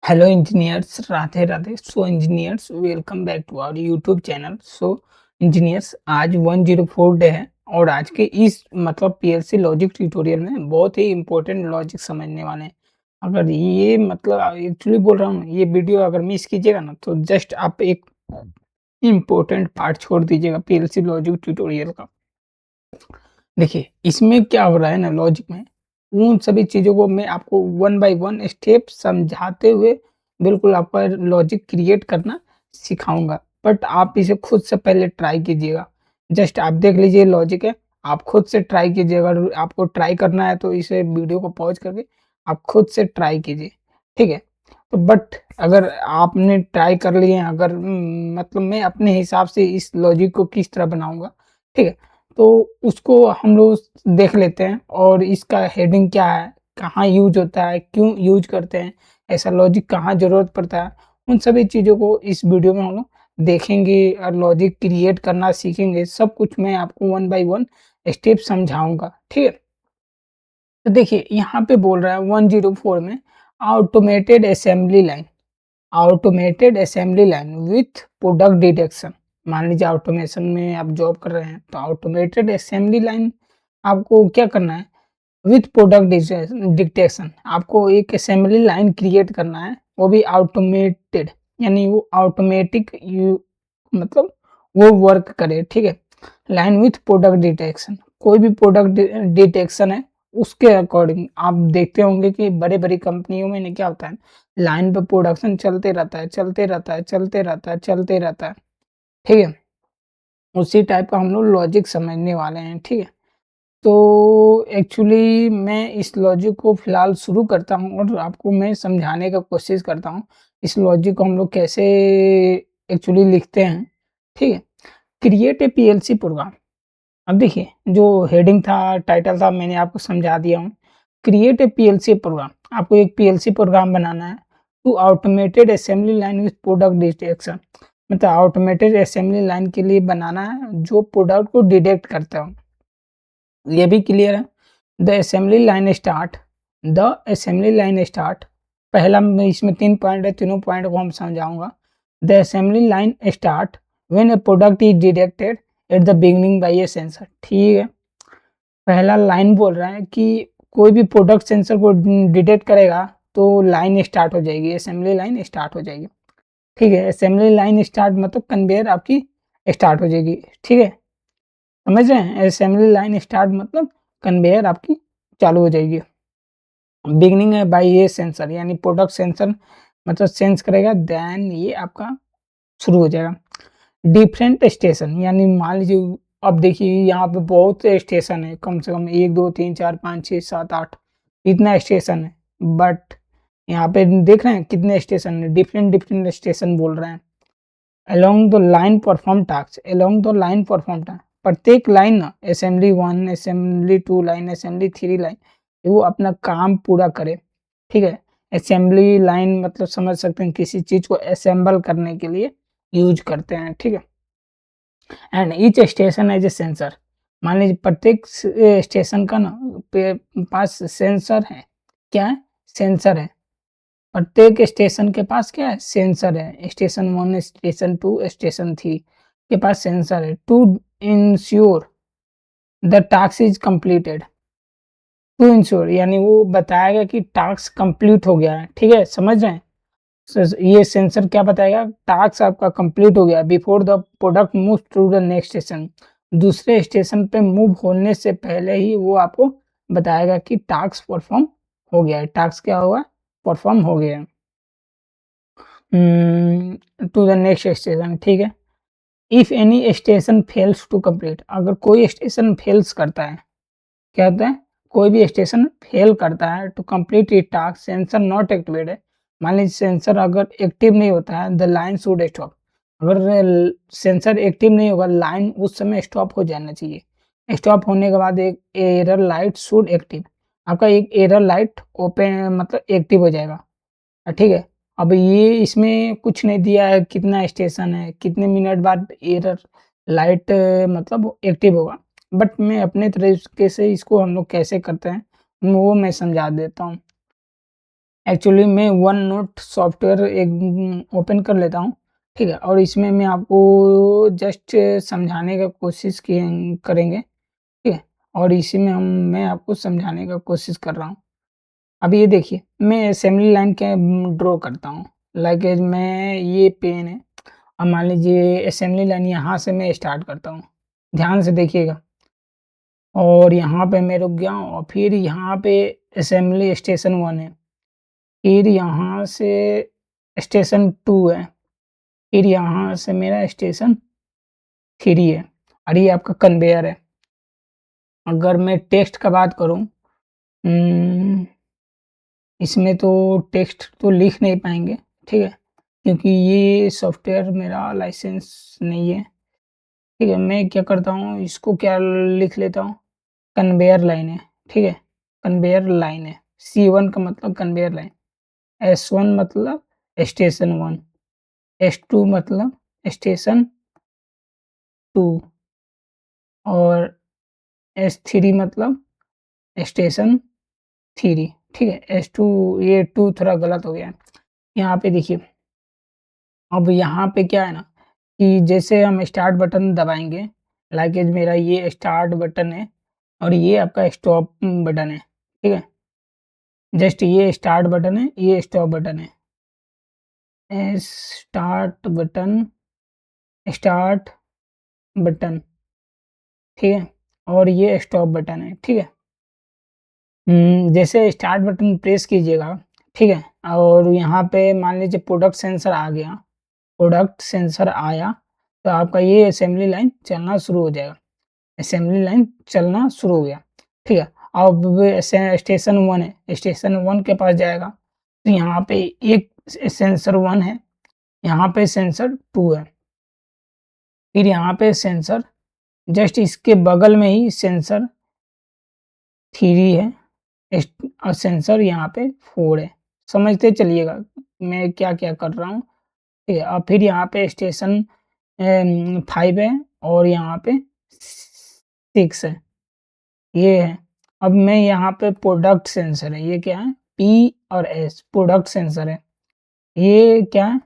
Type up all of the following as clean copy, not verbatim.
Hello engineers, Radhe Radhe. So engineers, welcome back to our YouTube channel. So engineers, आज 104 day है और आज के इस पीएलसी लॉजिक ट्यूटोरियल में बहुत ही इंपॉर्टेंट लॉजिक समझने वाले हैं। अगर ये एक्चुअली बोल रहा हूँ, ये वीडियो अगर मिस कीजिएगा ना तो जस्ट आप एक इम्पोर्टेंट पार्ट छोड़ दीजिएगा पीएलसी लॉजिक ट्यूटोरियल का। देखिए, इसमें क्या हो रहा है ना, लॉजिक में उन सभी चीज़ों को मैं आपको वन बाय वन स्टेप समझाते हुए बिल्कुल आपका लॉजिक क्रिएट करना सिखाऊँगा। बट आप इसे खुद से पहले ट्राई कीजिएगा। जस्ट आप देख लीजिए लॉजिक है, आप खुद से ट्राई कीजिएगा। अगर आपको ट्राई करना है तो इसे वीडियो को पॉज़ करके आप खुद से ट्राई कीजिए, ठीक है? तो बट अगर आपने ट्राई कर लिए हैं, अगर मैं अपने हिसाब से इस लॉजिक को किस तरह बनाऊँगा, ठीक है? तो उसको हम लोग देख लेते हैं और इसका हेडिंग क्या है, कहाँ यूज़ होता है, क्यों यूज़ करते हैं, ऐसा लॉजिक कहाँ ज़रूरत पड़ता है, उन सभी चीज़ों को इस वीडियो में हम लोग देखेंगे और लॉजिक क्रिएट करना सीखेंगे। सब कुछ मैं आपको वन बाय वन स्टेप समझाऊँगा, ठीक है? तो देखिए, यहाँ पे बोल रहा है 104 में automated assembly line. Automated assembly line with product detection. मान लीजिए ऑटोमेशन में आप जॉब कर रहे हैं तो ऑटोमेटेड असेंबली लाइन आपको क्या करना है, विथ प्रोडक्ट डिटेक्शन आपको एक असेंबली लाइन क्रिएट करना है, वो भी ऑटोमेटेड, यानी वो ऑटोमेटिक मतलब वो वर्क करे, ठीक है? लाइन विथ प्रोडक्ट डिटेक्शन, कोई भी प्रोडक्ट डिटेक्शन है उसके अकॉर्डिंग आप देखते होंगे कि बड़े-बड़ी कंपनियों में ना क्या होता है, लाइन पे प्रोडक्शन चलते रहता है, चलते रहता है, चलते रहता है, चलते रहता है, ठीक है? उसी टाइप का हम लोग लॉजिक समझने वाले हैं, ठीक है? तो एक्चुअली मैं इस लॉजिक को फ़िलहाल शुरू करता हूँ और आपको मैं समझाने का कोशिश करता हूँ। इस लॉजिक को हम लोग कैसे एक्चुअली लिखते हैं, ठीक है? Create a PLC program. अब देखिए, जो हेडिंग था, टाइटल था, मैंने आपको समझा दिया हूँ। क्रिएट ए पीएलसी प्रोग्राम, आपको एक पीएलसी प्रोग्राम बनाना है to automated assembly line with product detection. मतलब ऑटोमेटेड असेंबली लाइन के लिए बनाना है जो प्रोडक्ट को डिटेक्ट करता हो। ये भी क्लियर है। The assembly line start, the assembly line start, पहला में इसमें 3 पॉइंट है, तीनों पॉइंट को हम समझाऊँगा। The assembly line start when a product is detected at the beginning by a sensor, ठीक है। पहला लाइन बोल रहा है कि कोई भी प्रोडक्ट सेंसर को डिटेक्ट करेगा तो लाइन स्टार्ट हो जाएगी, असेंबली लाइन स्टार्ट हो जाएगी, ठीक है। असेंबली लाइन स्टार्ट मतलब कन्वेयर आपकी स्टार्ट हो जाएगी, ठीक है। समझ रहे हैं? असेंबली लाइन स्टार्ट मतलब कन्वेयर आपकी चालू हो जाएगी। बिगिनिंग है बाय ये सेंसर, यानी प्रोडक्ट सेंसर मतलब सेंस करेगा, देन ये आपका शुरू हो जाएगा। डिफरेंट स्टेशन, यानी मान लीजिए अब देखिए यहाँ पे बहुत स्टेशन है, कम से कम 1 2 3 4 5 6 7 8 इतना स्टेशन है। बट यहाँ पे देख रहे हैं कितने स्टेशन है, डिफरेंट डिफरेंट स्टेशन बोल रहे हैं। Along the line perform task, along the line perform task, प्रत्येक लाइन ना, assembly 1 assembly 2 line, assembly 3 line, वो अपना काम पूरा करे, ठीक है। असेंबली लाइन मतलब समझ सकते हैं किसी चीज़ को असेंबल करने के लिए यूज़ करते हैं, ठीक है। And each station as a sensor, मान लीजिए प्रत्येक स्टेशन का ना पास सेंसर है। क्या है? सेंसर है। प्रत्येक स्टेशन के पास क्या है? सेंसर है। स्टेशन 1, स्टेशन 2, स्टेशन 3 के पास सेंसर है। To ensure the task is completed, to ensure यानी वो बताएगा कि टास्क कंप्लीट हो गया है, ठीक है। समझ रहे हैं? ये सेंसर क्या बताएगा? टास्क आपका कंप्लीट हो गया before the product move to the next station, दूसरे स्टेशन पे मूव होने से पहले ही वो आपको बताएगा कि टास्क परफॉर्म हो गया है। टास्क क्या हुआ? परफॉर्म हो गया है। टू द नेक्स्ट स्टेशन, ठीक है। If any station fails to complete, अगर कोई स्टेशन फेल्स करता है, क्या होता है? कोई भी स्टेशन फेल करता है to complete it task, sensor not activated है। मान लीजिए सेंसर अगर एक्टिव नहीं होता है, द लाइन शुड स्टॉप। अगर सेंसर एक्टिव नहीं होगा, लाइन उस समय स्टॉप हो जाना चाहिए। स्टॉप होने के बाद एक एरर लाइट शुड एक्टिव, आपका एक एरर लाइट ओपन मतलब एक्टिव हो जाएगा, ठीक है। अब ये इसमें कुछ नहीं दिया है कितना स्टेशन है, कितने मिनट बाद एरर लाइट मतलब एक्टिव होगा। बट मैं अपने तरीके से इसको हम लोग कैसे करते हैं, वो मैं समझा देता हूँ। एक्चुअली मैं वन नोट सॉफ्टवेयर एक ओपन कर लेता हूँ, ठीक है? और इसमें मैं आपको जस्ट समझाने का कोशिश करेंगे, ठीक है? और इसी में मैं आपको समझाने का कोशिश कर रहा हूँ। अब ये देखिए, मैं असेंबली लाइन क्या ड्रॉ करता हूँ। लाइक मैं ये पेन है, अब मान लीजिए असेंबली लाइन यहाँ से मैं स्टार्ट करता हूँ। ध्यान से देखिएगा और यहाँ पे मैं रुक गया हूँ और फिर यहाँ पे असेंबली स्टेशन 1 है। फिर यहाँ से स्टेशन 2 है, फिर यहाँ से मेरा स्टेशन 3 है और ये आपका कन्वेयर है। अगर मैं टेक्स्ट का बात करूँ इसमें तो टेक्स्ट तो लिख नहीं पाएँगे, ठीक है? क्योंकि ये सॉफ्टवेयर मेरा लाइसेंस नहीं है, ठीक है? मैं क्या करता हूँ इसको क्या लिख लेता हूँ, कन्वेयर लाइन है, ठीक है? कन्वेयर लाइन है, C1 का मतलब कन्वेयर लाइन, S1 मतलब स्टेशन 1, S2 मतलब स्टेशन 2 और S3 मतलब स्टेशन 3, ठीक है? S2 ये 2 थोड़ा गलत हो गया है। यहाँ पे देखिए, अब यहाँ पे क्या है ना कि जैसे हम स्टार्ट बटन दबाएँगे, लाइक मेरा ये स्टार्ट बटन है और ये आपका स्टॉप बटन है, ठीक है? जस्ट ये स्टार्ट बटन है, ये स्टॉप बटन है। स्टार्ट बटन, स्टार्ट बटन, ठीक है? और ये स्टॉप बटन है, ठीक है? जैसे स्टार्ट बटन प्रेस कीजिएगा, ठीक है? और यहाँ पे मान लीजिए प्रोडक्ट सेंसर आ गया, प्रोडक्ट सेंसर आया, तो आपका ये असेंबली लाइन चलना शुरू हो जाएगा। असेंबली लाइन चलना शुरू हो गया, ठीक है? अब स्टेशन 1 है, स्टेशन 1 के पास जाएगा, तो यहाँ पे एक सेंसर 1 है, यहाँ पे सेंसर 2 है, फिर यहाँ पे सेंसर जस्ट इसके बगल में ही सेंसर 3 है, और सेंसर यहाँ पे 4 है। समझते चलिएगा मैं क्या-क्या कर रहा हूँ, ठीक है? और फिर यहाँ पे स्टेशन 5 है और यहाँ पे 6 है, ये है। अब मैं यहाँ पे प्रोडक्ट सेंसर है, ये क्या है? P और S प्रोडक्ट सेंसर है। ये क्या है?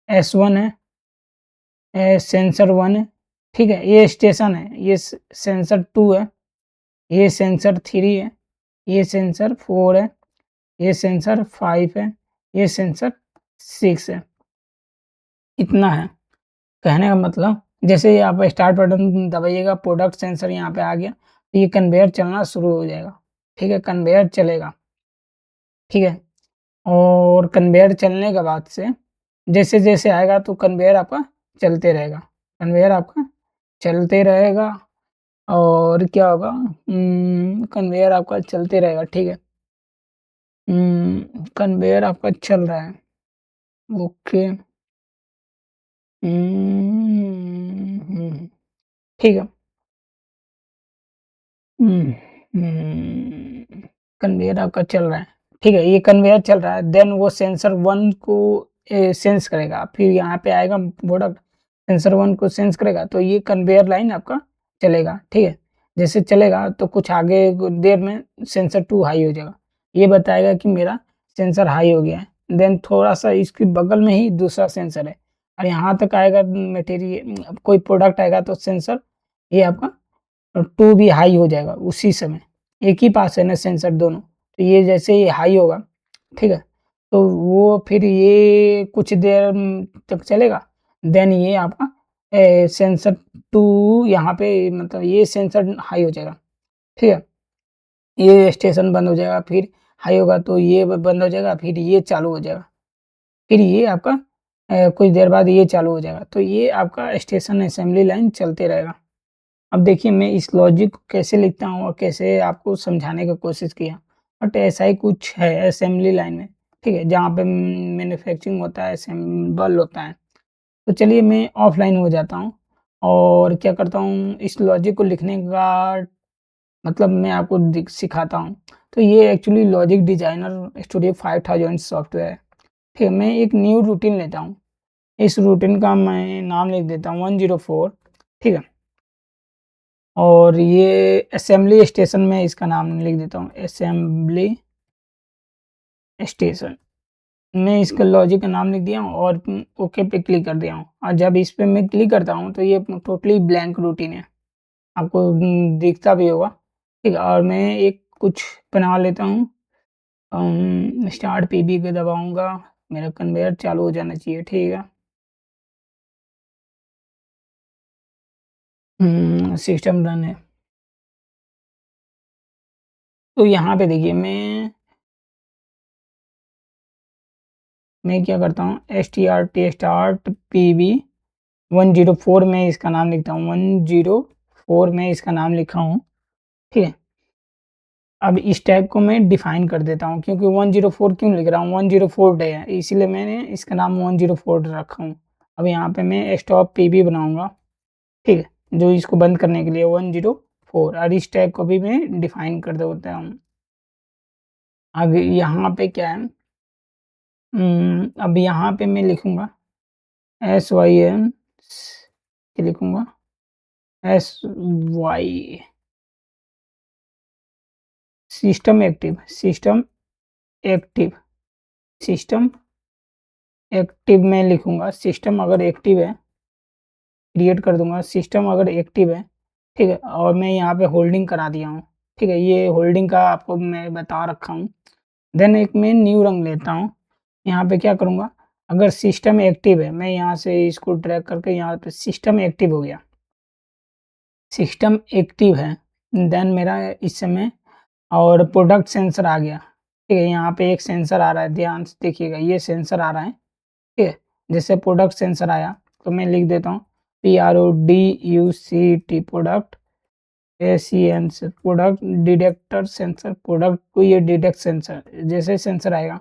S1 है, सेंसर 1 है, ठीक है? ये स्टेशन है, ये सेंसर 2 है, ये सेंसर 3 है, ये सेंसर 4 है, ये सेंसर 5 है, ये सेंसर 6 है। इतना है। कहने का मतलब जैसे ही आप स्टार्ट बटन दबाइएगा, प्रोडक्ट सेंसर यहाँ पे आ गया, तो ये कन्वेयर चलना शुरू हो जाएगा, ठीक है? कन्वेयर चलेगा, ठीक है? और कन्वेयर चलने के बाद से जैसे-जैसे आएगा तो कन्वेयर आपका चलते रहेगा, कन्वेयर आपका चलते रहेगा और क्या होगा कन्वेयर आपका चलते रहेगा, ठीक है? कन्वेयर आपका चल रहा है, ओके। ठीक है। हुँ, हुँ। कन्वेयर आपका चल रहा है, ठीक है? ये कन्वेयर चल रहा है, देन वो सेंसर 1 को सेंस करेगा, फिर यहाँ पे आएगा प्रोडक्ट, सेंसर 1 को सेंस करेगा, तो ये कन्वेयर लाइन आपका चलेगा, ठीक है? जैसे चलेगा तो कुछ आगे देर में सेंसर 2 हाई हो जाएगा, ये बताएगा कि मेरा सेंसर हाई हो गया है, देन थोड़ा-सा इसके बगल में ही दूसरा सेंसर है और यहाँ तक आएगा कोई प्रोडक्ट आएगा तो सेंसर ये आपका 2 भी हाई हो जाएगा उसी समय, एक ही पास है ना सेंसर दोनों, तो ये जैसे ही हाई होगा, ठीक है? तो वो फिर ये कुछ देर तक चलेगा, देन ये आपका सेंसर 2 यहाँ पे मतलब ये सेंसर हाई हो जाएगा, ठीक है? ये स्टेशन बंद हो जाएगा, फिर हाई होगा तो ये बंद हो जाएगा, फिर ये चालू हो जाएगा, फिर ये आपका कुछ देर बाद ये चालू हो जाएगा, तो ये आपका स्टेशन असेंबली लाइन चलते रहेगा। अब देखिए मैं इस लॉजिक को कैसे लिखता हूँ और कैसे आपको समझाने का कोशिश किया, बट ऐसा ही कुछ है असेंबली लाइन में, ठीक है? जहाँ पे मैन्युफैक्चरिंग होता है, असेंबल होता है। तो चलिए मैं ऑफलाइन हो जाता हूँ और क्या करता हूँ इस लॉजिक को लिखने का मतलब मैं आपको सिखाता हूँ। तो ये actually logic designer studio 5000 software है, ठीक है? मैं एक न्यू रूटीन लेता हूँ, इस रूटीन का मैं नाम लिख देता हूँ 104, ठीक है? और ये असेंबली स्टेशन में इसका नाम लिख देता हूँ, असेंबली स्टेशन। मैं इसका लॉजिक का नाम लिख दिया हूँ और ओके पे क्लिक कर दिया हूँ और जब इस पे मैं क्लिक करता हूँ तो ये टोटली ब्लैंक रूटीन है। आपको दिखता भी होगा, ठीक है? और मैं एक कुछ बना लेता हूँ। स्टार्ट पीबी पे दबाऊँगा, मेरा कन्वेयर चालू हो जाना चाहिए, ठीक है? सिस्टम रन है। तो यहाँ पे देखिए मैं क्या करता हूँ एसटीआरटी स्टार्ट पीबी 104 में इसका नाम लिखता हूँ, 104 में इसका नाम लिखा हूँ, ठीक है? अब इस टैग को मैं डिफाइन कर देता हूँ क्योंकि 104 क्यों लिख रहा हूँ, 104 डे है इसीलिए मैंने इसका नाम 104 रखा हूँ। अब यहाँ पे मैं स्टॉप पीबी बनाऊँगा, ठीक है? जो इसको बंद करने के लिए 104 और इस टैग को भी मैं डिफाइन कर देता हूँ। अब यहाँ पे क्या है, अब यहाँ पे मैं लिखूँगा SYN क्या लिखूँगा SY system active, system active, system active में लिखूँगा सिस्टम अगर एक्टिव है, क्रिएट कर दूँगा सिस्टम अगर एक्टिव है, ठीक है? और मैं यहाँ पे होल्डिंग करा दिया हूँ, ठीक है? ये होल्डिंग का आपको मैं बता रखा हूँ। देन एक मैं न्यू रंग लेता हूँ, यहाँ पे क्या करूँगा अगर सिस्टम एक्टिव है, मैं यहाँ से इसको ड्रैग करके यहाँ पे सिस्टम एक्टिव हो गया। सिस्टम एक्टिव है, देन मेरा इस समय और प्रोडक्ट सेंसर आ गया, ठीक है? यहाँ पे एक सेंसर आ रहा है, ध्यान से देखिएगा ये सेंसर आ रहा है, ठीक है? जैसे प्रोडक्ट सेंसर आया तो मैं लिख देता हूँ PRODUCT product SENS product detector sensor product को ये डिटेक्ट सेंसर जैसे सेंसर आएगा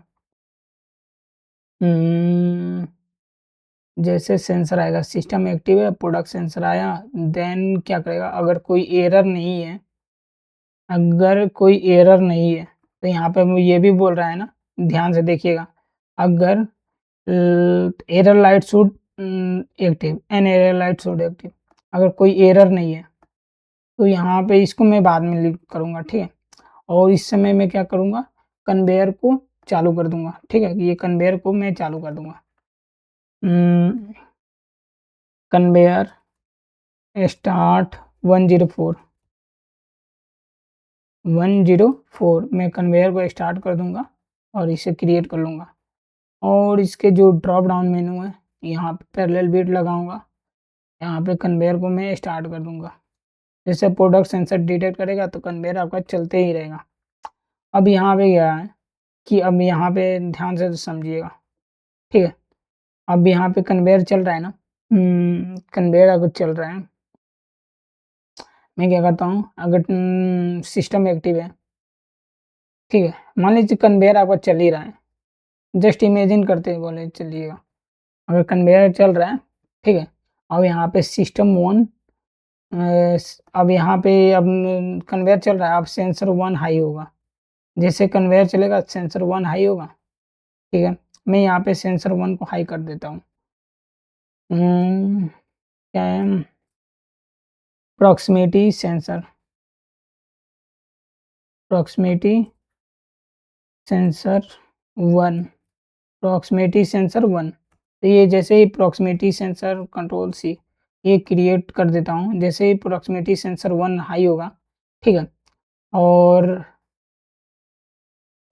जैसे सेंसर आएगा सिस्टम एक्टिव है प्रोडक्ट सेंसर आया देन क्या करेगा अगर कोई एरर नहीं है तो यहाँ पे वो ये भी बोल रहा है ना, ध्यान से देखिएगा अगर error light should active an error light should active अगर कोई एरर नहीं है तो यहाँ पे इसको मैं बाद में लिख करूँगा, ठीक है? और इस समय मैं क्या करूँगा कन्वेयर को चालू कर दूँगा, ठीक है? ये कन्वेयर को मैं चालू कर दूँगा। कन्वेयर स्टार्ट 104 मैं कन्वेयर को स्टार्ट कर दूँगा और इसे क्रिएट कर लूँगा और इसके जो ड्रॉप डाउन मेनू है यहाँ पे पैरेलल बीट लगाऊँगा, यहाँ पे कन्वेयर को मैं स्टार्ट कर दूँगा। जैसे प्रोडक्ट सेंसर डिटेक्ट करेगा तो कन्वेयर आपका चलते ही रहेगा। अब यहाँ पे क्या है कि अब यहाँ पे ध्यान से समझिएगा, ठीक है? अब यहाँ पे कन्वेयर चल रहा है ना, कन्वेयर अगर चल रहा है, मैं क्या करता हूँ अगर सिस्टम एक्टिव है, ठीक है? मान लीजिए कन्वेयर आपका चल ही रहा है, जस्ट इमेजिन करते हुए बोले चलिएगा, अगर कन्वेयर चल रहा है, ठीक है? अब यहाँ पे सिस्टम 1 अब यहाँ पे अब कन्वेयर चल रहा है, अब सेंसर 1 हाई होगा। जैसे कन्वेयर चलेगा सेंसर 1 हाई होगा, ठीक है? मैं यहाँ पे सेंसर 1 को हाई कर देता हूँ। क्या है proximity sensor proximity sensor 1 proximity sensor 1 तो ये जैसे ही प्रॉक्सिमिटी सेंसर कंट्रोल सी ये क्रिएट कर देता हूँ, जैसे ही प्रॉक्सिमिटी सेंसर 1 हाई होगा, ठीक है? और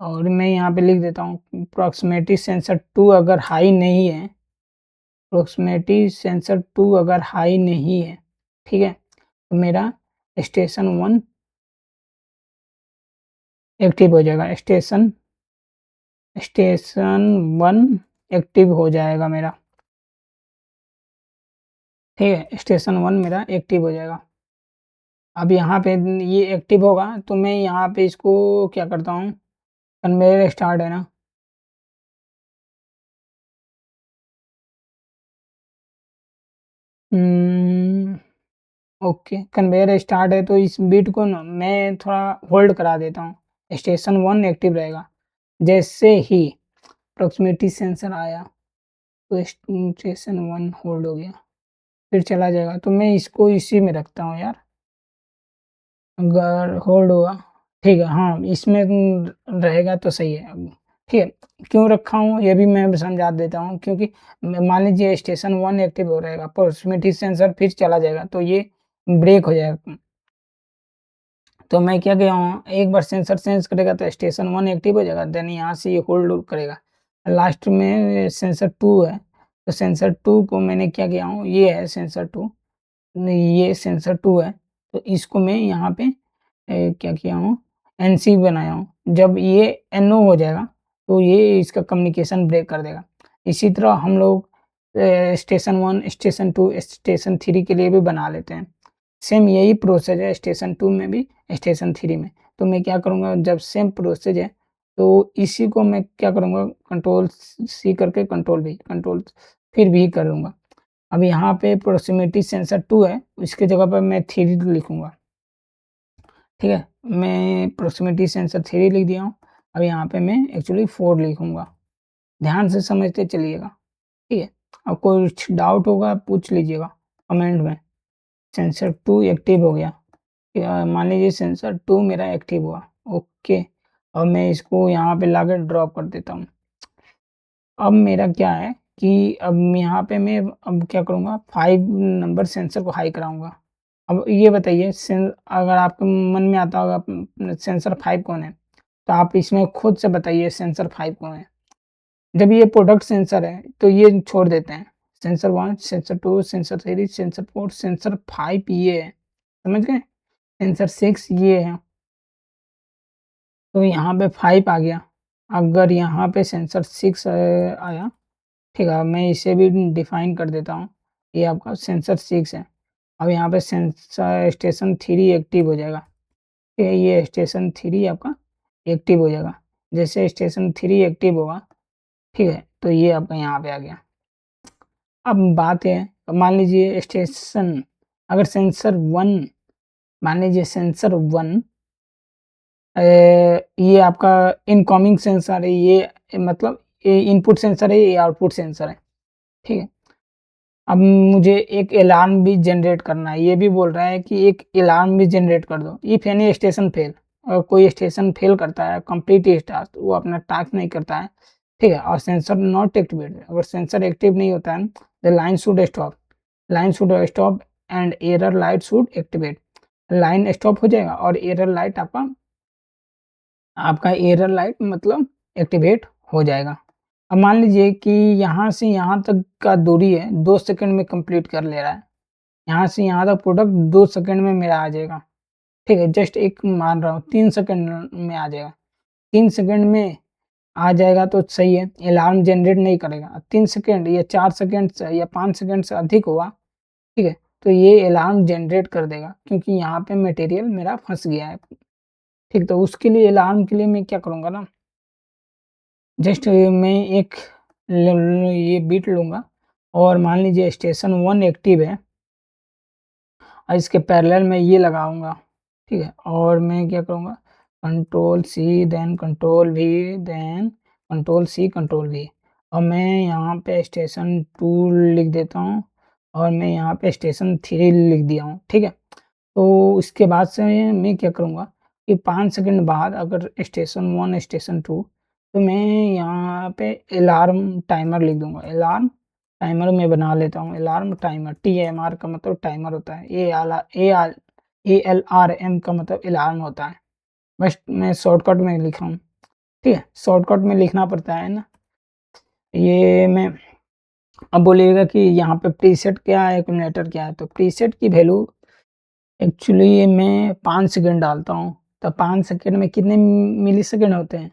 मैं यहाँ पे लिख देता हूँ प्रॉक्सिमिटी सेंसर 2 अगर हाई नहीं है, प्रॉक्सिमिटी सेंसर 2 अगर हाई नहीं है, ठीक है? तो मेरा स्टेशन 1 एक्टिव हो जाएगा, स्टेशन 1 एक्टिव हो जाएगा मेरा, ठीक है? स्टेशन 1 मेरा एक्टिव हो जाएगा। अब यहाँ पे ये एक्टिव होगा तो मैं यहाँ पे इसको क्या करता हूँ कन्वेयर स्टार्ट है ना, ओके कन्वेयर स्टार्ट है तो इस बीट को ना मैं थोड़ा होल्ड करा देता हूँ, स्टेशन 1 एक्टिव रहेगा। जैसे ही प्रॉक्सिमिटी सेंसर आया तो स्टेशन 1 होल्ड हो गया, फिर चला जाएगा तो मैं इसको इसी में रखता हूँ यार, अगर होल्ड हुआ ठीक है, हाँ इसमें रहेगा तो सही है। ठीक है? क्यों रखा हूँ ये भी मैं समझा देता हूँ, क्योंकि मान लीजिए स्टेशन 1 एक्टिव हो रहेगा, प्रॉक्सिमिटी सेंसर फिर चला जाएगा तो ये ब्रेक हो जाएगा। तो मैं क्या किया हूँ, एक बार सेंसर सेंस करेगा तो स्टेशन 1 एक्टिव हो जाएगा, देन यहाँ से ये होल्ड करेगा। लास्ट में सेंसर 2 है, तो सेंसर 2 को मैंने क्या किया हूँ, ये है सेंसर 2, ये सेंसर 2 है, तो इसको मैं यहाँ पे क्या किया हूँ, एनसी बनाया हूँ। जब ये एनओ हो जाएगा तो ये इसका कम्युनिकेशन ब्रेक कर देगा। इसी तरह हम लोग स्टेशन 1, स्टेशन 2, स्टेशन 3 के लिए भी बना लेते हैं। सेम यही प्रोसेस है स्टेशन 2 में भी, स्टेशन 3 में। तो मैं क्या करूँगा, जब सेम प्रोसेस है तो इसी को मैं क्या करूँगा, कंट्रोल सी करके कंट्रोल फिर भी करूँगा। अब यहाँ पे प्रॉक्सिमिटी सेंसर 2 है, इसकी जगह पर मैं 3 लिखूँगा। ठीक है? मैं प्रॉक्सिमिटी सेंसर 3 लिख दिया हूँ। अब यहाँ पे मैं एक्चुअली 4 लिखूँगा। ध्यान से समझते चलिएगा, ठीक है? और कुछ डाउट होगा पूछ लीजिएगा कमेंट में। सेंसर 2 एक्टिव हो गया। मान लीजिए सेंसर 2 मेरा एक्टिव हुआ, ओके। अब मैं इसको यहाँ पे लाकर ड्रॉप कर देता हूँ। अब मेरा क्या है कि अब यहाँ पे मैं अब क्या करूँगा, 5 नंबर सेंसर को हाई कराऊँगा। अब ये बताइए अगर आपके मन में आता होगा सेंसर 5 कौन है? तो आप इसमें खुद से बताइए सेंसर 5 कौन है? जब ये प्रोडक्ट सेंसर है तो ये छोड़ देते हैं। Sensor 1, sensor 2, sensor 3, sensor 4, sensor 5 ये है। समझ गए? सेंसर 6 ये है। तो यहाँ पे 5 आ गया। अगर यहाँ पे सेंसर 6 आया, ठीक है, मैं इसे भी डिफाइन कर देता हूँ। ये आपका सेंसर 6 है। अब यहाँ पे सेंसर स्टेशन 3 एक्टिव हो जाएगा। ठीक है, ये स्टेशन 3 आपका एक्टिव हो जाएगा। जैसे स्टेशन 3 एक्टिव होगा, ठीक है, तो ये आपका यहाँ पे आ गया। अब बात है, मान लीजिए स्टेशन अगर सेंसर 1, मान लीजिए सेंसर 1 ये आपका इनकमिंग सेंसर है, ये मतलब ये इनपुट सेंसर है, ये आउटपुट सेंसर है, ठीक है। अब मुझे एक अलार्म भी जनरेट करना है, ये भी बोल रहा है कि एक अलार्म भी जनरेट कर दो। इफ एनी स्टेशन फेल, अगर कोई स्टेशन फेल करता है कंप्लीट टास्क, वो अपना टास्क नहीं करता है, ठीक है, और सेंसर नॉट एक्टिवेटेड, अगर सेंसर एक्टिव नहीं होता है, the line should stop, line should stop and error light should activate. Line stop हो जाएगा और एरर लाइट आपका एरर लाइट मतलब एक्टिवेट हो जाएगा। अब मान लीजिए कि यहाँ से यहाँ तक का दूरी है 2 सेकंड में कंप्लीट कर ले रहा है। यहाँ से यहाँ तक प्रोडक्ट 2 सेकंड में मेरा आ जाएगा। ठीक है, जस्ट एक मान रहा हूँ 3 सेकंड में आ जाएगा। 3 सेकंड में आ जाएगा तो सही है, अलार्म जनरेट नहीं करेगा। 3 सेकंड या 4 सेकंड से या 5 सेकंड से अधिक हुआ, ठीक है, तो ये अलार्म जनरेट कर देगा, क्योंकि यहाँ पे मटेरियल मेरा फँस गया है। ठीक, तो उसके लिए अलार्म के लिए मैं क्या करूँगा ना, जस्ट मैं एक ये बीट लूँगा और मान लीजिए स्टेशन 1 एक्टिव है और इसके पैरेलल में ये लगाऊँगा, ठीक है, और मैं क्या करूँगा, control C then control V then control C control V, और मैं यहाँ पे स्टेशन 2 लिख देता हूँ और मैं यहाँ पे स्टेशन 3 लिख दिया हूँ, ठीक है। तो इसके बाद से मैं क्या करूँगा कि 5 सेकंड बाद अगर स्टेशन 1 स्टेशन 2, तो मैं यहाँ पे अलार्म टाइमर लिख दूँगा। अलार्म टाइमर मैं बना लेता हूँ, अलार्म टाइमर, टीएमआर का मतलब टाइमर होता है, एएलआरएम का मतलब अलार्म होता है। बस मैं शॉर्टकट में लिखा हूँ, ठीक है, शॉर्टकट में लिखना पड़ता है ना। ये मैं अब बोलिएगा कि यहाँ पे प्रीसेट क्या है, एक्यूमुलेटर क्या है, तो प्रीसेट की वैल्यू एक्चुअली मैं 5 सेकंड डालता हूँ, तो 5 सेकंड में कितने मिलीसेकंड होते हैं?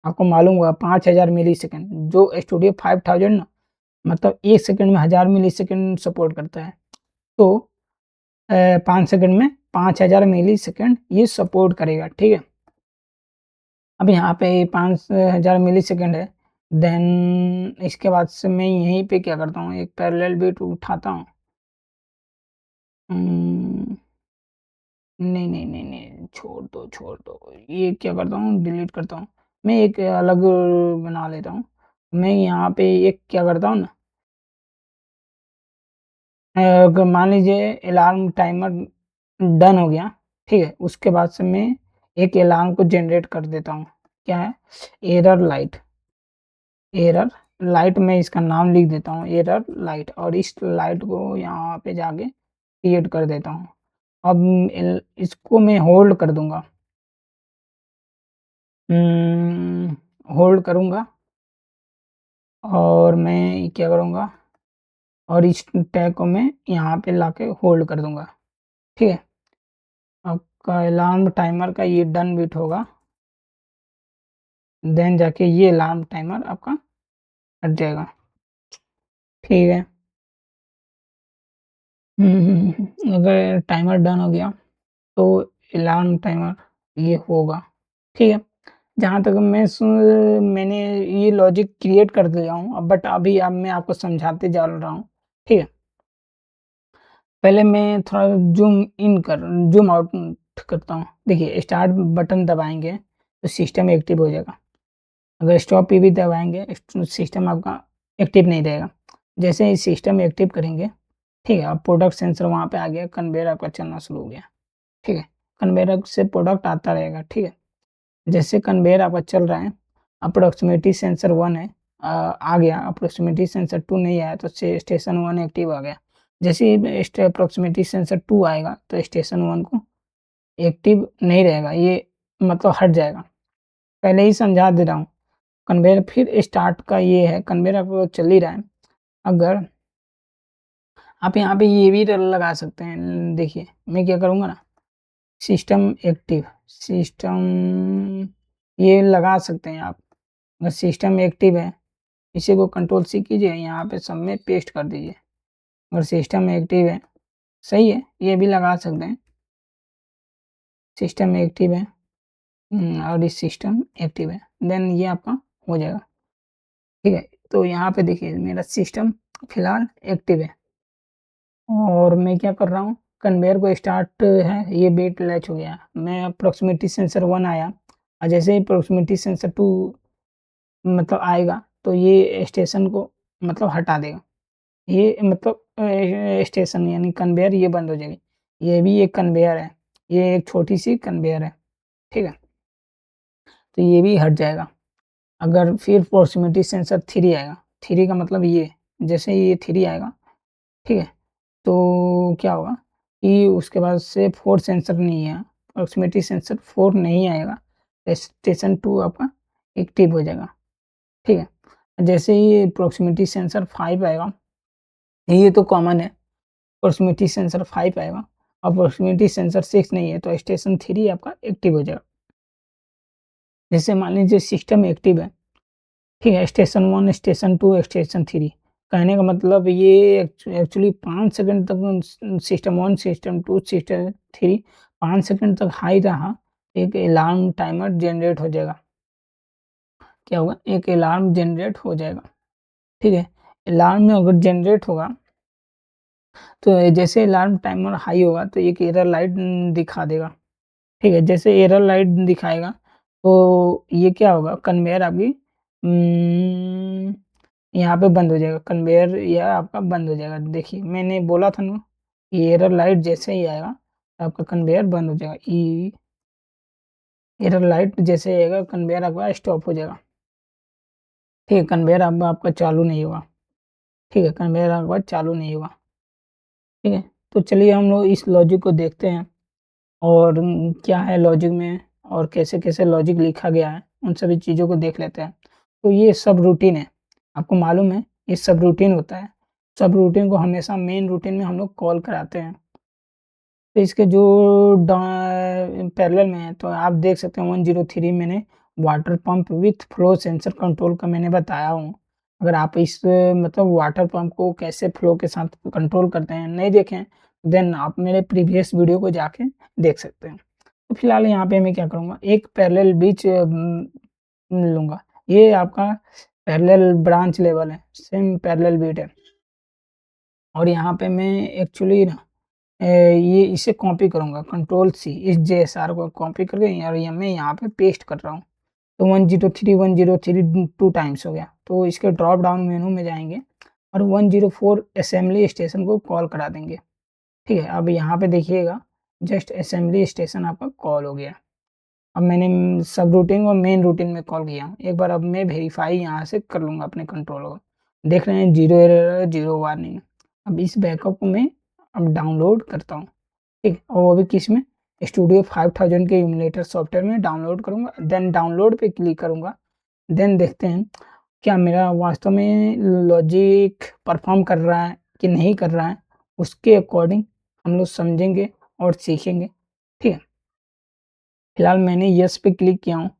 आपको मालूम होगा 5000 मिलीसेकंड, जो स्टूडियो 5000 ना, मतलब 1 सेकंड में 1000 मिलीसेकंड सपोर्ट करता है। तो 5 सेकंड में 5000 मिलीसेकंड ये सपोर्ट करेगा, ठीक है। अब यहाँ पे 5000 मिलीसेकंड है, देन इसके बाद से मैं यहीं पे क्या करता हूँ, एक पैरेलल बीट उठाता हूँ। नहीं, नहीं, नहीं, नहीं, छोड़ दो। ये क्या करता हूँ, डिलीट करता हूँ। मैं एक अलग बना लेता हूँ। मैं यहाँ पे एक क्या करता हूँ ना, अगर मान लीजिए अलार्म टाइमर डन हो गया, ठीक है, उसके बाद से मैं एक अलार्म को जनरेट कर देता हूँ। क्या है? Error light. एरर लाइट, मैं इसका नाम लिख देता हूँ एरर लाइट, और इस लाइट को यहाँ पे जाके क्रिएट कर देता हूँ। अब इसको मैं होल्ड कर दूंगा, होल्ड करूंगा, और मैं क्या करूंगा, और इस टैग को मैं यहाँ पे लाके होल्ड कर दूंगा। ठीक है, आपका अलार्म टाइमर का ये डन बीट होगा, देन जाके ये अलार्म टाइमर आपका हट जाएगा। ठीक है, अगर टाइमर डन हो गया तो अलार्म टाइमर ये होगा। ठीक है, जहाँ तक मैंने ये लॉजिक क्रिएट कर दिया हूँ, अब बट अभी अब मैं आपको समझाते जा रहा हूँ। ठीक है, पहले मैं थोड़ा जूम आउट करता हूँ। देखिए, स्टार्ट बटन दबाएंगे तो सिस्टम एक्टिव हो जाएगा, अगर स्टॉप पे भी दबाएंगे सिस्टम आपका एक्टिव नहीं रहेगा। जैसे ही सिस्टम एक्टिव करेंगे, ठीक है, अब प्रोडक्ट सेंसर वहाँ पे आ गया, कन्वेयर आपका चलना शुरू हो गया। ठीक है, कन्वेयर से प्रोडक्ट आता रहेगा। ठीक है, जैसे कन्वेयर आपका चल रहा है, अप्रोक्सीमेटी सेंसर 1 है, आ गया, अप्रोक्सीमेटी सेंसर 2 नहीं आया तो स्टेशन 1 एक्टिव आ गया। जैसे ही अप्रोक्सीमेटी सेंसर 2 आएगा तो स्टेशन 1 को एक्टिव नहीं रहेगा, ये मतलब हट जाएगा। पहले ही समझा दे रहा हूँ। कन्वेयर फिर स्टार्ट का ये है, कन्वेयर आपको चल ही रहा है। अगर आप यहाँ पे ये भी लगा सकते हैं, देखिए मैं क्या करूँगा ना, सिस्टम एक्टिव, सिस्टम ये लगा सकते हैं आप। अगर सिस्टम एक्टिव है, इसी को कंट्रोल सी कीजिए, यहाँ पे सब में पेस्ट कर दीजिए। अगर सिस्टम एक्टिव है, सही है, ये भी लगा सकते हैं, सिस्टम एक्टिव है, और इस सिस्टम एक्टिव है, देन ये आपका हो जाएगा। ठीक है, तो यहाँ पे देखिए मेरा सिस्टम फिलहाल एक्टिव है, और मैं क्या कर रहा हूँ, कन्वेयर को स्टार्ट है, ये बेट लैच हो गया, मैं अप्रोक्सीमेटी सेंसर 1 आया, और जैसे ही अप्रोक्सीमेटी सेंसर 2 मतलब आएगा तो ये स्टेशन को मतलब हटा देगा। ये मतलब स्टेशन यानी कन्वेयर ये बंद हो जाएगी। ये भी एक कन्वेयर है, ये एक छोटी सी कन्वेयर है। ठीक है, तो ये भी हट जाएगा। अगर फिर प्रॉक्सिमिटी सेंसर 3 आएगा, 3 का मतलब ये, जैसे ही ये 3 आएगा, ठीक है, तो क्या होगा कि उसके बाद से 4 सेंसर नहीं है, प्रॉक्सिमिटी सेंसर 4 नहीं आएगा, स्टेशन 2 आपका एक्टिव हो जाएगा। ठीक है, जैसे ही प्रॉक्सिमिटी सेंसर 5 आएगा, ये तो कॉमन है, प्रॉक्सिमिटी सेंसर 5 आएगा, और प्रॉक्सिमिटी सेंसर 6 नहीं है तो स्टेशन 3 आपका एक्टिव हो जाएगा। जैसे मान लीजिए सिस्टम एक्टिव है, ठीक है, स्टेशन 1, स्टेशन 2, स्टेशन 3, कहने का मतलब ये एक्चुअली 5 सेकंड तक सिस्टम 1, सिस्टम 2, सिस्टम 3 5 सेकंड तक हाई रहा, एक अलार्म टाइमर जनरेट हो जाएगा। क्या होगा, एक अलार्म जनरेट हो जाएगा। ठीक है, अलार्म में अगर जनरेट होगा तो जैसे अलार्म टाइमर हाई होगा तो एक एरर लाइट दिखा देगा। ठीक है, जैसे एरर लाइट दिखाएगा तो ये क्या होगा, कन्वेयर आपकी यहाँ पे बंद हो जाएगा, कन्वेयर यह आपका बंद हो जाएगा। देखिए मैंने बोला था ना, ये एरर लाइट जैसे ही आएगा तो आपका कन्वेयर बंद हो जाएगा, ई एरर लाइट जैसे आएगा कन्वेयर आपका स्टॉप हो जाएगा। ठीक है, कन्वेयर आपका चालू नहीं होगा। ठीक है, कन्वेयर आपका चालू नहीं होगा। ठीक है, तो चलिए हम लोग इस लॉजिक को देखते हैं, और क्या है लॉजिक में, और कैसे-कैसे लॉजिक लिखा गया है, उन सभी चीज़ों को देख लेते हैं। तो ये सब रूटीन है, आपको मालूम है ये सब रूटीन होता है। सब रूटीन को हमेशा मेन रूटीन में हम लोग कॉल कराते हैं। तो इसके जो डा पैरेलल में है तो आप देख सकते हैं 103 मैंने water pump with flow sensor control का मैंने बताया हूँ। अगर आप इस मतलब वाटर पंप को कैसे फ्लो के साथ कंट्रोल करते हैं नहीं देखें, देन आप मेरे प्रीवियस वीडियो को जाके देख सकते हैं। तो फिलहाल यहाँ पे मैं क्या करूँगा, एक पैरेलल बीच लूँगा। ये आपका पैरेलल ब्रांच लेवल है, सेम पैरेलल बीट है, और यहाँ पे मैं एक्चुअली ना ये इसे कॉपी करूँगा, कंट्रोल सी इस जेएसआर को कॉपी करके, और ये मैं यहाँ पे पेस्ट कर रहा हूँ। तो 103 2 टाइम्स हो गया, तो इसके ड्रॉप डाउन मेनू में जाएँगे और 104 असेंबली स्टेशन को कॉल करा देंगे। ठीक है, अब यहाँ पे देखिएगा जस्ट असेंबली स्टेशन आपका कॉल हो गया। अब मैंने सब रूटीन और मेन रूटीन में कॉल किया हूँ। एक बार अब मैं वेरीफ़ाई यहाँ से कर लूँगा अपने कंट्रोलर को। देख रहे हैं 0 एरर है, 0 वार्निंग। अब इस बैकअप को मैं अब डाउनलोड करता हूँ, ठीक है? और वो भी किसमें? स्टूडियो 5000 के इम्युलेटर सॉफ्टवेयर में डाउनलोड करूँगा, देन डाउनलोड पे क्लिक करूँगा। देन देखते हैं क्या मेरा वास्तव में लॉजिक परफ़ॉर्म कर रहा है कि नहीं कर रहा है, उसके अकॉर्डिंग हम लोग समझेंगे और सीखेंगे, ठीक है? फिलहाल मैंने येस पे क्लिक किया हूँ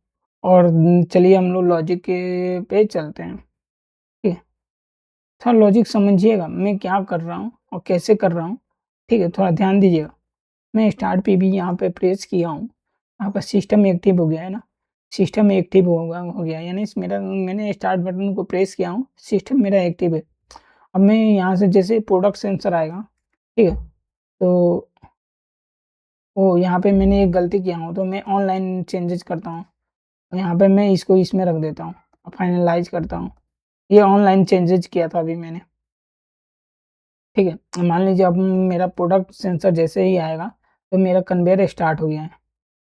और चलिए हम लोग लॉजिक के पे चलते हैं, ठीक है? थोड़ा लॉजिक समझिएगा मैं क्या कर रहा हूँ और कैसे कर रहा हूँ, ठीक है? थोड़ा ध्यान दीजिएगा। मैं स्टार्ट पे भी यहाँ पे प्रेस किया हूँ, यहाँ पर सिस्टम एक्टिव हो गया है ना, सिस्टम एक्टिव हो गया यानी मेरा मैंने स्टार्ट बटन को प्रेस किया हूँ, सिस्टम मेरा एक्टिव है। अब मैं यहाँ से जैसे प्रोडक्ट सेंसर आएगा, ठीक है? तो वो यहाँ पे मैंने एक गलती किया हूँ, तो मैं ऑनलाइन चेंजेज़ करता हूँ। यहाँ पे मैं इसको इसमें रख देता हूँ और फाइनलाइज़ करता हूँ। ये ऑनलाइन चेंजेज़ किया था अभी मैंने, ठीक है? मान लीजिए अब मेरा प्रोडक्ट सेंसर जैसे ही आएगा, तो मेरा कन्वेयर स्टार्ट हो गया है।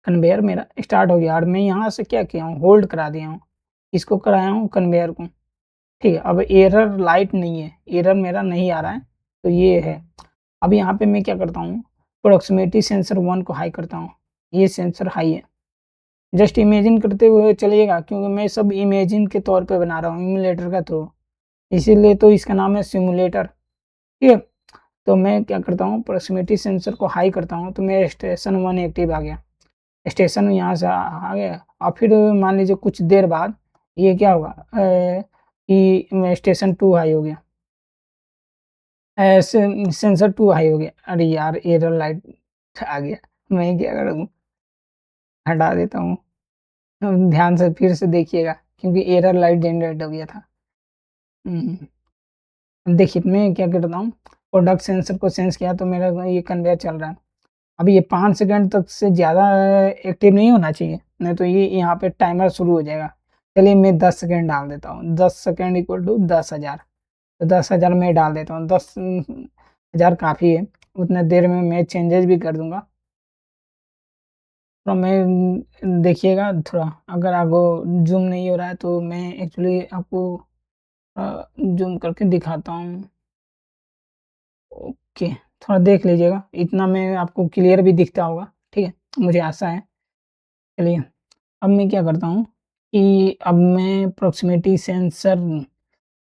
कन्वेयर मेरा स्टार्ट हो गया और मैं यहाँ से क्या किया हूँ, होल्ड करा दिया हूँ। किसको कराया हूँ? कन्वेयर को, ठीक है? अब एरर लाइट नहीं है, एरर मेरा नहीं आ रहा है, तो ये है। अब यहाँ पे मैं क्या करता हूँ, प्रॉक्सिमिटी सेंसर 1 को हाई करता हूँ। ये सेंसर हाई है। जस्ट इमेजिन करते हुए चलिएगा क्योंकि मैं सब इमेजिन के तौर पे बना रहा हूँ इम्यूलेटर का थ्रू, इसीलिए तो इसका नाम है सिमुलेटर, ठीक है? तो मैं क्या करता हूँ, प्रॉक्सिमिटी सेंसर को हाई करता हूँ, तो मेरा स्टेशन 1 एक्टिव आ गया। स्टेशन यहाँ से आ गया और फिर मान लीजिए कुछ देर बाद ये क्या होगा कि स्टेशन 2 हाई हो गया। सेंसर 2 हाई हो गया। अरे यार! एरर लाइट आ गया। मैं क्या करूँ? हटा देता हूँ। ध्यान से फिर से देखिएगा क्योंकि एरर लाइट जनरेट हो गया था। हुँ। देखिए मैं क्या करता हूँ, प्रोडक्ट सेंसर को सेंस किया तो मेरा ये कन्वेयर चल रहा है। अब ये 5 सेकंड तक से ज़्यादा एक्टिव नहीं होना चाहिए, नहीं तो ये यहाँ पे टाइमर शुरू हो जाएगा। चलिए मैं 10 सेकंड डाल देता हूँ, 10 सेकंड इक्वल टू 10,000, तो 10,000 मैं डाल देता हूँ, 10,000 काफ़ी है, उतने देर में मैं चेंजेज़ भी कर दूँगा। तो मैं देखिएगा थोड़ा अगर आपको ज़ूम नहीं हो रहा है तो मैं एक्चुअली आपको ज़ूम करके दिखाता हूँ। ओके, थोड़ा देख लीजिएगा, इतना में आपको क्लियर भी दिखता होगा, ठीक है? मुझे आशा है। चलिए, अब मैं क्या करता हूँ कि अब मैं प्रॉक्सिमिटी सेंसर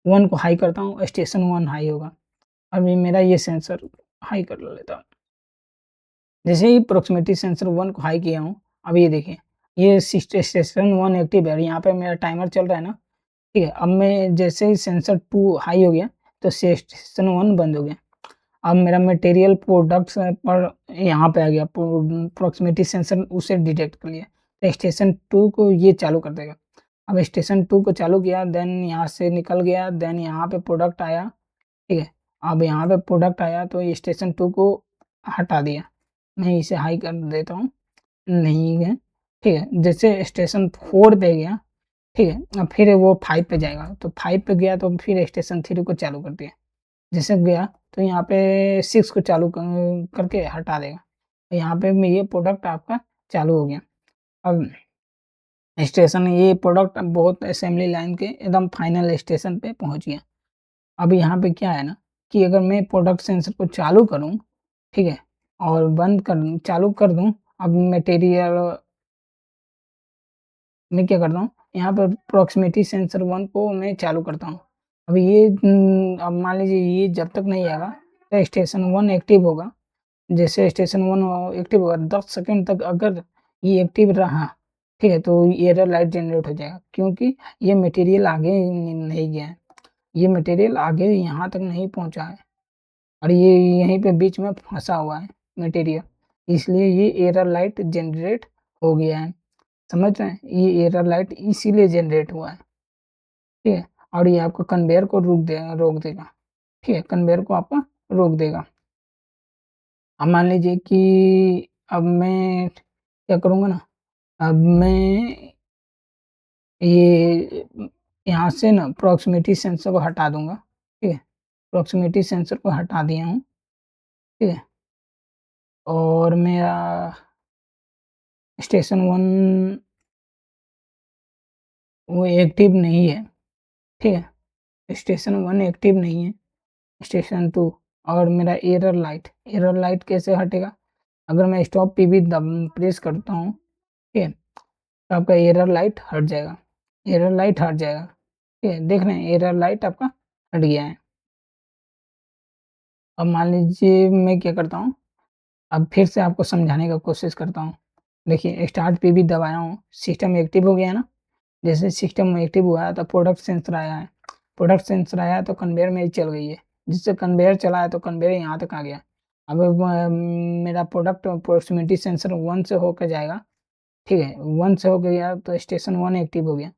1 को हाई करता हूँ, स्टेशन 1 हाई होगा। अभी मेरा ये सेंसर हाई कर लेता हूँ। जैसे ही प्रॉक्सिमिटी सेंसर 1 को हाई किया हूँ, अब ये देखिए, ये स्टेशन 1 एक्टिव है और यहाँ पे मेरा टाइमर चल रहा है ना, ठीक है? अब मैं जैसे ही सेंसर 2 हाई हो गया, तो स्टेशन 1 बंद हो गया। अब मेरा मटेरियल प्रोडक्ट्स पर यहाँ पे आ गया, प्रॉक्सिमिटी सेंसर उसे डिटेक्ट कर लिया। तो स्टेशन 2 को ये चालू कर देगा। अब स्टेशन 2 को चालू किया, देन यहाँ से निकल गया, देन यहाँ पे प्रोडक्ट आया, ठीक है? अब यहाँ पे प्रोडक्ट आया तो ये स्टेशन 2 को हटा दिया। मैं इसे हाई कर देता हूँ, नहीं है, ठीक है? जैसे स्टेशन 4 पे गया, ठीक है? अब फिर वो 5 पे जाएगा, तो 5 पे गया तो फिर स्टेशन 3 को चालू कर दिया। जैसे गया तो यहाँ पे 6 को चालू करके हटा देगा। यहाँ पे ये प्रोडक्ट आपका चालू हो गया। अब स्टेशन ये प्रोडक्ट बहुत असेंबली लाइन के एकदम फाइनल स्टेशन पे पहुँच गया। अब यहाँ पे क्या है ना कि अगर मैं प्रोडक्ट सेंसर को चालू करूँ, ठीक है? और बंद कर दूँ चालू कर दूँ, अब मटेरियल मैं क्या करता हूँ, यहाँ पर प्रॉक्सिमिटी सेंसर 1 को मैं चालू करता हूँ। अब ये अब मान लीजिए ये जब तक नहीं आएगा, तो स्टेशन 1 एक्टिव होगा। जैसे स्टेशन 1 एक्टिव होगा 10 सेकंड तक अगर ये एक्टिव रहा, ठीक है? तो एरर लाइट जनरेट हो जाएगा क्योंकि ये मटेरियल आगे नहीं गया है। ये मटेरियल आगे यहाँ तक नहीं पहुँचा है और ये यहीं पे बीच में फँसा हुआ है मटेरियल, इसलिए ये एरर लाइट जनरेट हो गया है। समझ रहे हैं? ये एरर लाइट इसीलिए जनरेट हुआ है, ठीक है? और ये आपको कन्वेयर को रोक देगा, ठीक है? कन्वेयर को आपका रोक देगा। अब मान लीजिए कि अब मैं क्या करूँगा ना, अब मैं ये यहाँ से ना प्रॉक्सिमिटी सेंसर को हटा दूँगा, ठीक है? प्रॉक्सिमिटी सेंसर को हटा दिया हूँ, ठीक है? और मेरा स्टेशन 1 वो एक्टिव नहीं है, ठीक है? स्टेशन 1 एक्टिव नहीं है, स्टेशन 2 और मेरा एरर लाइट कैसे हटेगा? अगर मैं स्टॉप पीवी प्रेस करता हूँ, ठीक है? तो आपका एरर लाइट हट जाएगा, एरर लाइट हट जाएगा, ठीक है? देख रहे हैं एरर लाइट आपका हट गया है। अब मान लीजिए मैं क्या करता हूँ, अब फिर से आपको समझाने का कोशिश करता हूँ। देखिए स्टार्ट पे भी दबाया हूँ, सिस्टम एक्टिव हो गया है ना? जैसे सिस्टम एक्टिव हुआ है तो प्रोडक्ट सेंसर आया है, प्रोडक्ट सेंसर आया है तो कन्वेयर मेरी चल गई है, जिससे कन्वेयर चला है तो कन्वेयर यहाँ तक आ गया। अब मेरा प्रोडक्ट प्रॉक्सिमिटी सेंसर 1 से होकर जाएगा, ठीक है? 1 से होके गया तो स्टेशन 1 एक्टिव हो गया।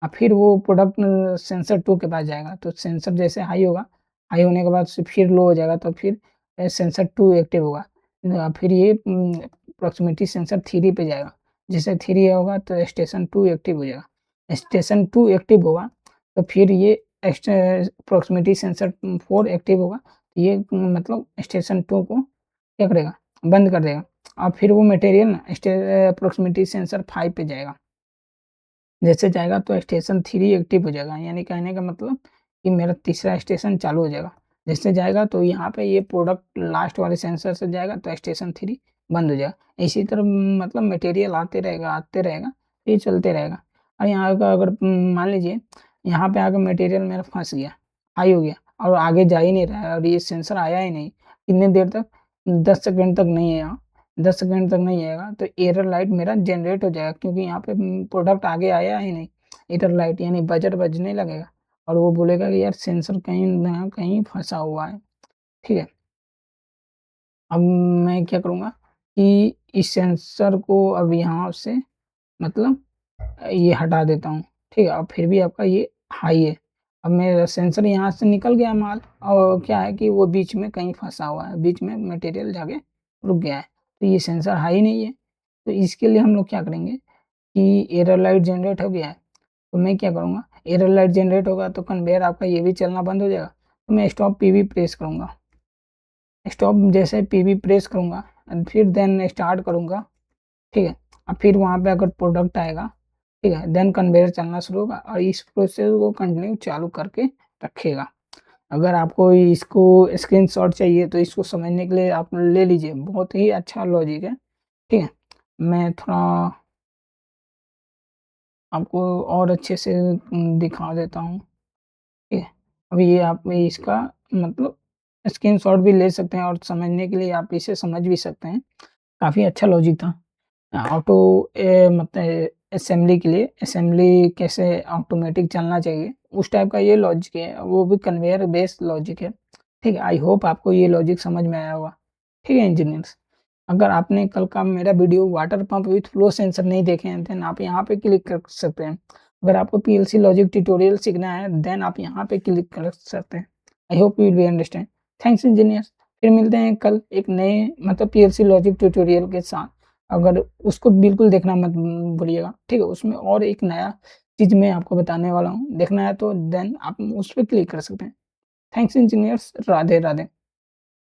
अब फिर वो प्रोडक्ट सेंसर 2 के पास जाएगा, तो सेंसर जैसे हाई होगा, हाई होने के बाद से फिर लो हो जाएगा तो फिर सेंसर 2 एक्टिव होगा। फिर ये प्रॉक्सिमिटी सेंसर 3 पे जाएगा, जैसे 3 होगा तो स्टेशन 2 एक्टिव हो जाएगा। स्टेशन 2 एक्टिव होगा तो फिर ये प्रॉक्सिमिटी सेंसर 4 एक्टिव होगा, ये मतलब स्टेशन 2 को क्या करेगा? बंद कर देगा। और फिर वो मटेरियल ना प्रॉक्सिमिटी सेंसर 5 पे जाएगा। जैसे जाएगा तो स्टेशन 3 एक्टिव हो जाएगा, यानी कहने का मतलब कि मेरा तीसरा स्टेशन चालू हो जाएगा। जैसे जाएगा तो यहाँ पे ये प्रोडक्ट लास्ट वाले सेंसर से जाएगा तो स्टेशन 3 बंद हो जाएगा। इसी तरह मतलब मटेरियल आते रहेगा, ये चलते रहेगा। और यहाँ का अगर मान लीजिए यहाँ पे आकर मटेरियल मेरा फँस गया, हाई हो गया और आगे जा ही नहीं रहा है और ये सेंसर आया ही नहीं, कितनी देर तक? 10 सेकंड तक नहीं आया। 10 सेकंड तक नहीं आएगा तो एरर लाइट मेरा जनरेट हो जाएगा, क्योंकि यहाँ पे प्रोडक्ट आगे आया ही नहीं। एरर लाइट यानी बजर बजने लगेगा और वो बोलेगा कि यार सेंसर कहीं ना कहीं फंसा हुआ है, ठीक है? अब मैं क्या करूँगा कि इस सेंसर को अब यहाँ से मतलब ये हटा देता हूँ, ठीक है? और फिर भी आपका ये हाई है। अब मेरा सेंसर यहाँ से निकल गया माल और क्या है कि वो बीच में कहीं फँसा हुआ है, बीच में मटेरियल जाके रुक गया है। तो ये सेंसर हाई नहीं है। तो इसके लिए हम लोग क्या करेंगे कि एरर लाइट जनरेट हो गया है, तो मैं क्या करूँगा, एरर लाइट जनरेट होगा तो कन्वेयर आपका ये भी चलना बंद हो जाएगा। तो मैं स्टॉप पीवी प्रेस करूँगा। स्टॉप जैसे पीवी प्रेस करूँगा फिर देन स्टार्ट करूँगा, ठीक है? और फिर वहाँ पे अगर प्रोडक्ट आएगा, ठीक है? देन कन्वेयर चलना शुरू होगा और इस प्रोसेस को कंटिन्यू चालू करके रखिएगा। अगर आपको इसको स्क्रीनशॉट चाहिए तो इसको समझने के लिए आप ले लीजिए, बहुत ही अच्छा लॉजिक है, ठीक है? मैं थोड़ा आपको और अच्छे से दिखा देता हूँ, ठीक है? अभी ये आप इसका मतलब स्क्रीनशॉट भी ले सकते हैं और समझने के लिए आप इसे समझ भी सकते हैं। काफ़ी अच्छा लॉजिक था। ऑटो मतलब असेंबली के लिए असेंबली कैसे ऑटोमेटिक चलना चाहिए, उस टाइप का ये लॉजिक है, वो भी कन्वेयर बेस्ड लॉजिक है, ठीक है? आई होप आपको ये लॉजिक समझ में आया होगा, ठीक है इंजीनियर्स? अगर आपने कल का मेरा video water pump with flow sensor नहीं देखे हैं, देन आप यहाँ पे क्लिक कर सकते हैं। अगर आपको पीएलसी लॉजिक ट्यूटोरियल सीखना है, देन आप यहाँ पे क्लिक कर सकते हैं। I hope you will be understand. Thanks engineers. फिर मिलते हैं कल एक नए मतलब पीएलसी लॉजिक ट्यूटोरियल के साथ। अगर उसको बिल्कुल देखना मत भूलिएगा, ठीक है? उसमें और एक नया चीज़ मैं आपको बताने वाला हूँ, देखना है तो देन आप उस पे क्लिक कर सकते हैं। Thanks engineers, Radhe Radhe.